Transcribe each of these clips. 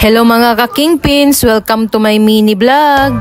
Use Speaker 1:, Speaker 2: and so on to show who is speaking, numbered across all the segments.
Speaker 1: Hello mga ka-Kingpins! Welcome to my mini vlog!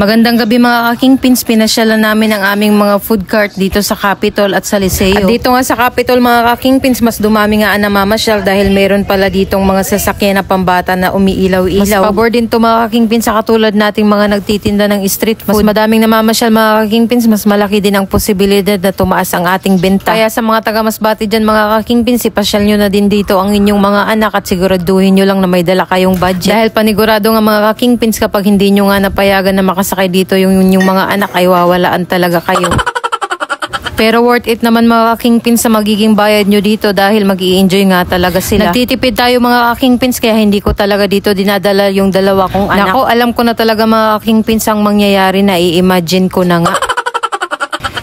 Speaker 1: Magandang gabi mga ka-Kingpins, pinasyalan namin ang aming mga food cart dito sa Capitol at sa Liceo. At dito nga sa Capitol mga ka-Kingpins, mas dumami nga ang namamasyal dahil meron pala ditong mga sasakyan na pambata na umiilaw-ilaw. Mas pabor din to mga ka-Kingpins sa katulad nating mga nagtitinda ng street food. Mas madaming namamasyal mga ka-Kingpins, mas malaki din ang posibilidad na tumaas ang ating benta. Kaya sa mga taga-Masbate dyan mga ka-Kingpins, ipasyal nyo na din dito ang inyong mga anak at siguraduhin nyo lang na may dala kayong budget. Dahil panigurado nga mga ka-Kingpins, kapag hindi nyo nga napayagan na makasakay dito yung mga anak ay wawalaan talaga kayo. Pero worth it naman mga ka-Kingpins sa magiging bayad nyo dito dahil mag-i-enjoy nga talaga sila. Nagtitipid tayo mga ka-Kingpins kaya hindi ko talaga dito dinadala yung dalawa kong anak. Nako, alam ko na talaga mga ka-Kingpins ang mangyayari na i-imagine ko na nga.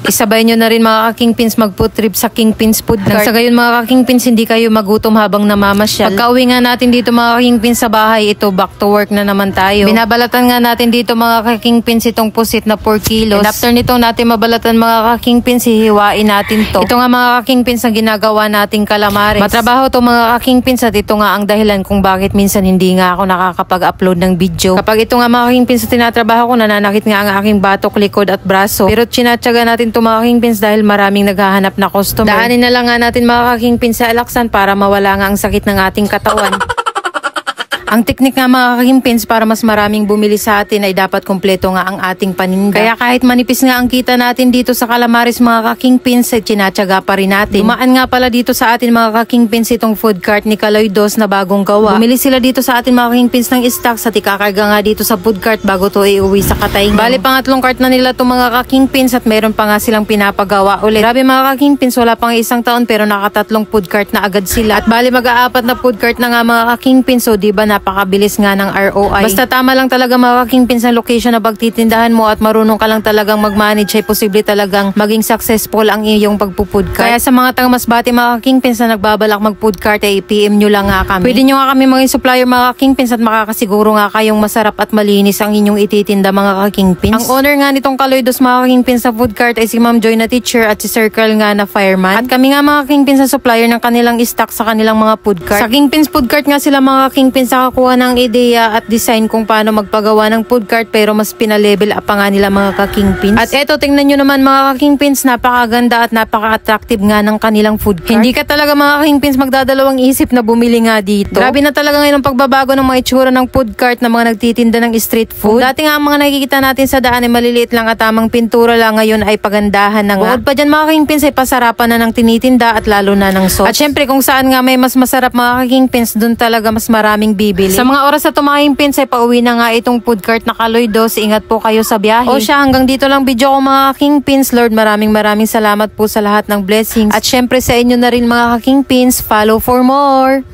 Speaker 1: Isabay nyo na rin mga ka-Kingpins mag-food trip sa Kingpins Food Cart. Sa gayon mga ka-Kingpins, hindi kayo magutom habang namamasyal. Pagka-uwi nga natin dito mga ka-Kingpins sa bahay, ito back to work na naman tayo. Binabalatan nga natin dito mga ka-Kingpins itong pusit na 4 kilos. And after nito natin mabalatan mga ka-Kingpins, hihiwain natin to. Ito nga mga ka-Kingpins ang ginagawa nating calamares. Matrabaho to mga ka-Kingpins at ito nga ang dahilan kung bakit minsan hindi nga ako nakakapag-upload ng video. Kapag ito nga mga ka-Kingpins sa tinatrabaho ko, nananakit nga ang aking batok, likod at braso. Pero tsinatsaga natin mga ka-Kingpins dahil maraming naghahanap na customer. Daanin na lang nga natin mga ka-Kingpins sa Alaksan para mawala nga ang sakit ng ating katawan. Ang teknik nga mga ka-Kingpins para mas maraming bumili sa atin ay dapat kompleto nga ang ating paninda. Kaya kahit manipis nga ang kita natin dito sa calamares mga ka-Kingpins, ay tinatsaga pa rin natin. Dumaan nga pala dito sa atin mga ka-Kingpins itong food cart ni Kaloy Dos na bagong gawa. Bumili sila dito sa atin mga ka-Kingpins ng stocks at ikakarga nga dito sa food cart bago to iuwi sa Katayngan. Bali pangatlong cart na nila itong mga ka-Kingpins at meron pa nga silang pinapagawa ulit. Grabe mga ka-Kingpins, wala pang isang taon pero nakatatlong food cart na agad sila. At bali mag-aapat na food cart na nga mga ka-Kingpins, so diba napakabilis nga ng ROI. Basta tama lang talaga mga ka-Kingpins ang location na pagtitindahan mo at marunong ka lang talagang mag-manage ay posible talagang maging successful ang iyong pagpo-food cart. Kaya sa mga taga-Masbate mga ka-Kingpins na nagbabalak mag-food cart ay PM nyo lang nga kami. Pwede nyo nga kami maging supplier mga ka-Kingpins at makakasiguro nga kayong masarap at malinis ang inyong ititinda mga ka-Kingpins. Ang owner nga nitong Kaloy Dos mga ka-Kingpins sa food cart ay si Ma'am Joy na teacher at si Sir Carl nga na fireman. At kami nga mga ka-Kingpins sa supplier ng kanilang stock sa kanilang mga food cart. Sa Kingpins Food Cart nga sila mga ka-Kingpins nakakuha ng ideya at design kung paano magpagawa ng food cart pero mas pinalevel up pa nga nila mga ka-Kingpins. At eto tingnan nyo naman mga ka-Kingpins, napakaganda at napaka-attractive nga ng kanilang food cart. Hindi ka talaga mga ka-Kingpins magdadalawang isip na bumili nga dito. Grabe na talaga ngayon ang pagbabago ng mga itsura ng food cart ng mga nagtitinda ng street food. Dati nga ang mga nakikita natin sa daan ay maliliit lang at tamang pintura lang, ngayon ay pagandahan na nga. Bukod pa dyan mga ka-Kingpins ay pasarapan na ng tinitinda at lalo na ng sauce. At syempre kung saan nga may mas masarap mga ka-Kingpins, dun talaga mas maraming bibili. Sa mga oras na mga ka-Kingpins ay pauwi na nga itong food cart na Kaloy Dos. Ingat po kayo sa biyahe. O siya, hanggang dito lang video ko mga ka-Kingpins. Lord, maraming salamat po sa lahat ng blessings. At syempre sa inyo na rin mga ka-Kingpins, follow for more.